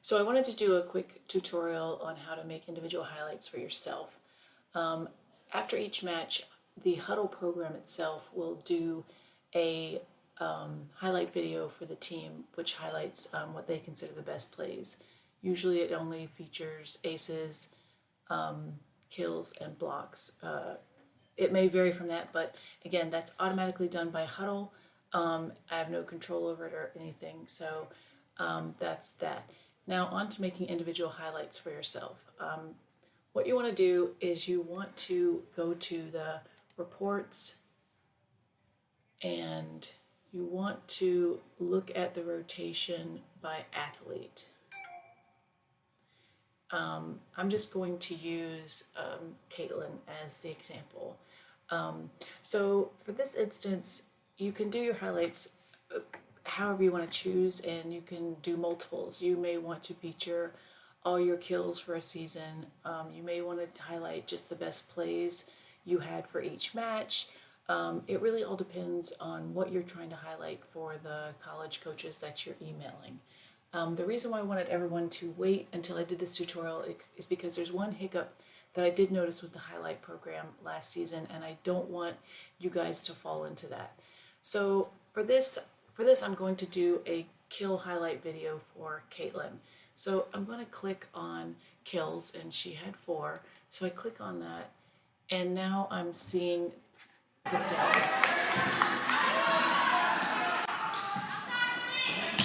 So I wanted to do a quick tutorial on how to make individual highlights for yourself. After each match, the HUDL program itself will do a highlight video for the team, which highlights what they consider the best plays. Usually it only features aces, kills, and blocks. It may vary from that, but again, that's automatically done by HUDL. I have no control over it or anything, so that's that. Now on to making individual highlights for yourself. What you want to do is you want to go to the reports and you want to look at the rotation by athlete. I'm just going to use Caitlin as the example. So for this instance, you can do your highlights however you want to choose, and you can do multiples. You may want to feature all your kills for a season. You may want to highlight just the best plays you had for each match. It really all depends on what you're trying to highlight for the college coaches that you're emailing. The reason why I wanted everyone to wait until I did this tutorial is because there's one hiccup that I did notice with the highlight program last season, and I don't want you guys to fall into that. So for this I'm going to do a kill highlight video for Caitlin. So I'm going to click on kills, and she had 4. So I click on that, and now I'm seeing the film.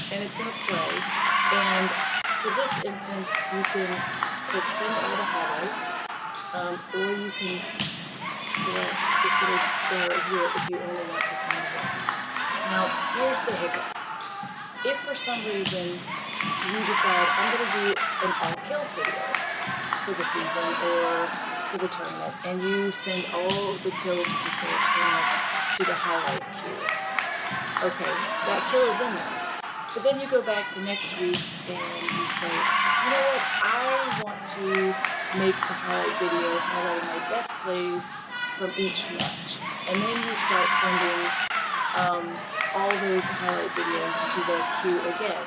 And it's going to play. And for this instance, you can click send all the highlights, or you can select this little arrow here if you only want to send one. Now, here's the hiccup. If for some reason you decide I'm going to do an all kills video for the season or for the tournament, and you send all the kills from say a tournament to the highlight queue. Okay, that kill is in there. But then you go back the next week and you say, you know what, I want to make a highlight video highlighting my best plays from each match. And then you start sending all those highlight videos to the queue again.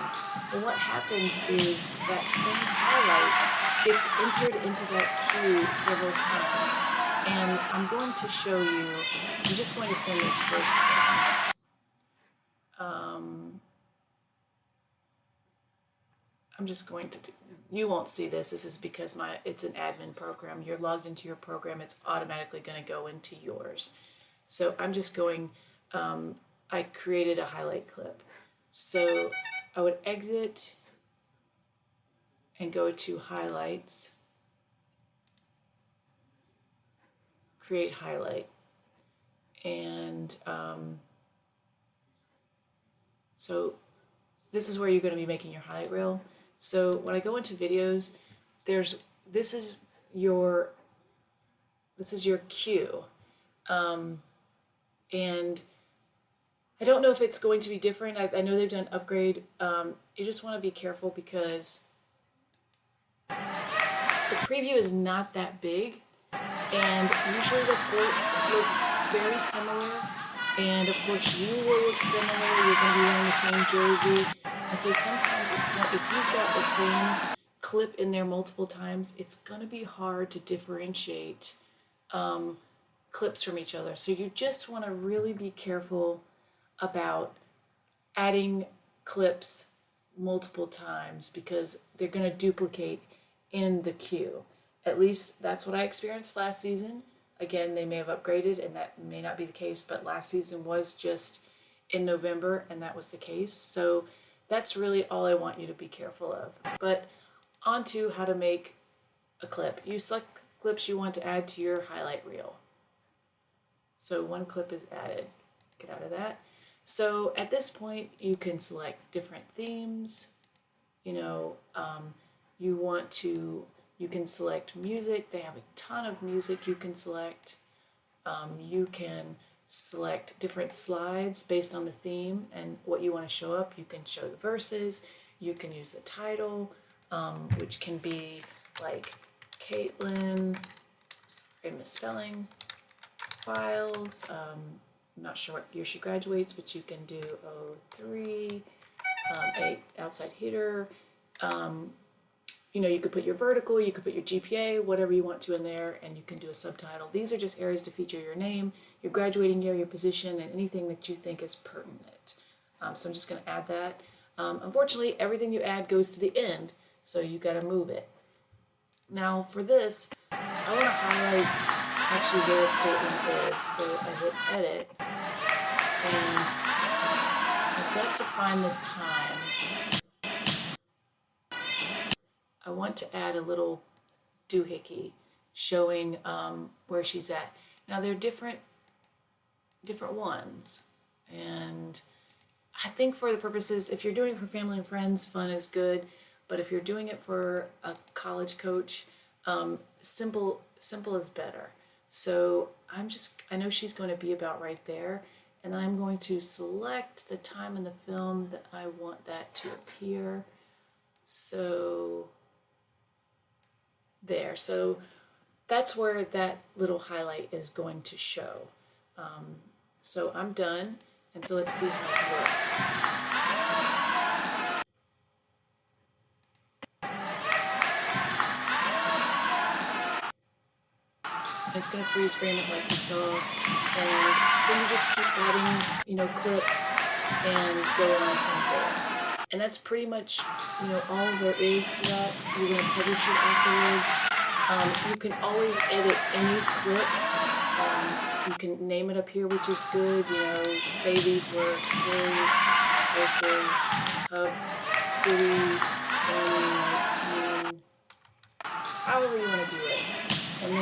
But what happens is that same highlight gets entered into that queue several times. And I'm going to show you, I'm just going to send this first one. I'm just going to do, you won't see this. This is because it's an admin program. You're logged into your program. It's automatically going to go into yours. So I'm just going, I created a highlight clip. So I would exit and go to highlights, create highlight. And so this is where you're going to be making your highlight reel. So when I go into videos, this is your queue, and I don't know if it's going to be different. I know they've done upgrade. You just want to be careful because the preview is not that big, and usually the courts look very similar. And of course, you will look similar. You're going to be wearing the same jersey. And so sometimes it's going, if you've got the same clip in there multiple times, it's going to be hard to differentiate clips from each other. So you just want to really be careful about adding clips multiple times because they're going to duplicate in the queue. At least that's what I experienced last season. Again, they may have upgraded and that may not be the case, but last season was just in November and that was the case. So that's really all I want you to be careful of. But on to how to make a clip. You select clips you want to add to your highlight reel. So one clip is added. Get out of that. So at this point, you can select different themes. You know, you can select music. They have a ton of music you can select. You can select different slides based on the theme and what you want to show up. You can show the verses. You can use the title, which can be like Caitlin, sorry, misspelling, files. I'm not sure what year she graduates, but you can do 03, 8 outside hitter. you could put your vertical, you could put your GPA, whatever you want to in there, and you can do a subtitle. These are just areas to feature your name, your graduating year, your position, and anything that you think is pertinent. So I'm just going to add that. Unfortunately, everything you add goes to the end, so you got to move it. Now for this, I want to highlight actually where Caitlin is. So I hit edit, and I've got to find the time. I want to add a little doohickey showing where she's at. Now they're different ones, and I think for the purposes, if you're doing it for family and friends, fun is good, but if you're doing it for a college coach, simple is better. So I know she's going to be about right there, and then I'm going to select the time in the film that I want that to appear. So there. So that's where that little highlight is going to show. So I'm done, and so let's see how it works. It's going to freeze frame it like you saw, and then you just keep adding, clips and go on from there. And that's pretty much, all there is to that. You're going to publish it afterwards. You can always edit any clip. You can name it up here, which is good. Say these were Hills versus Hub City 2019. However you want to do it. And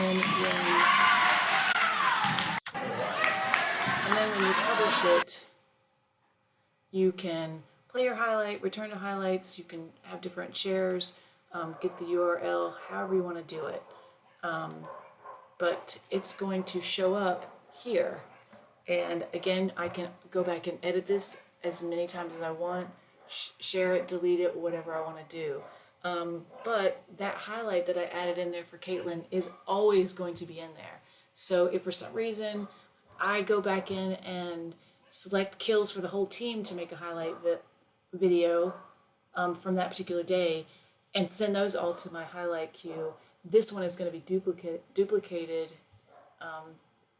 then when you publish it, you can play your highlight, return to highlights. You can have different shares, get the URL, however you want to do it. But it's going to show up here. And again, I can go back and edit this as many times as I want, share it, delete it, whatever I want to do. But that highlight that I added in there for Caitlin is always going to be in there. So if for some reason I go back in and select kills for the whole team to make a highlight video from that particular day and send those all to my highlight queue, this one is going to be duplicated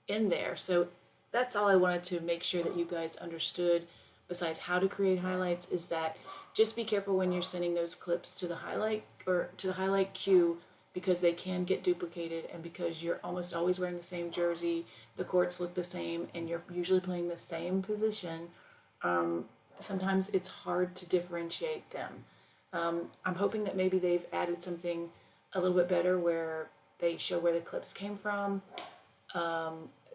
in there. So that's all I wanted to make sure that you guys understood, besides how to create highlights, is that just be careful when you're sending those clips to the highlight queue, because they can get duplicated, and because you're almost always wearing the same jersey, the courts look the same, and you're usually playing the same position. Sometimes it's hard to differentiate them. I'm hoping that maybe they've added something a little bit better where they show where the clips came from,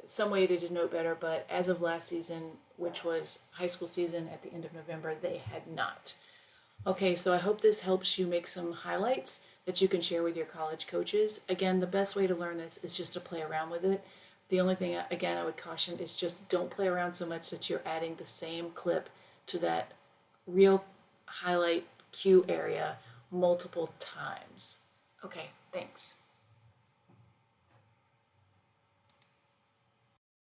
some way to denote better, but as of last season, which was high school season at the end of November, they had not. Okay, so I hope this helps you make some highlights that you can share with your college coaches. Again, the best way to learn this is just to play around with it. The only thing, again, I would caution is just don't play around so much that you're adding the same clip to that real highlight queue area multiple times. Okay, thanks.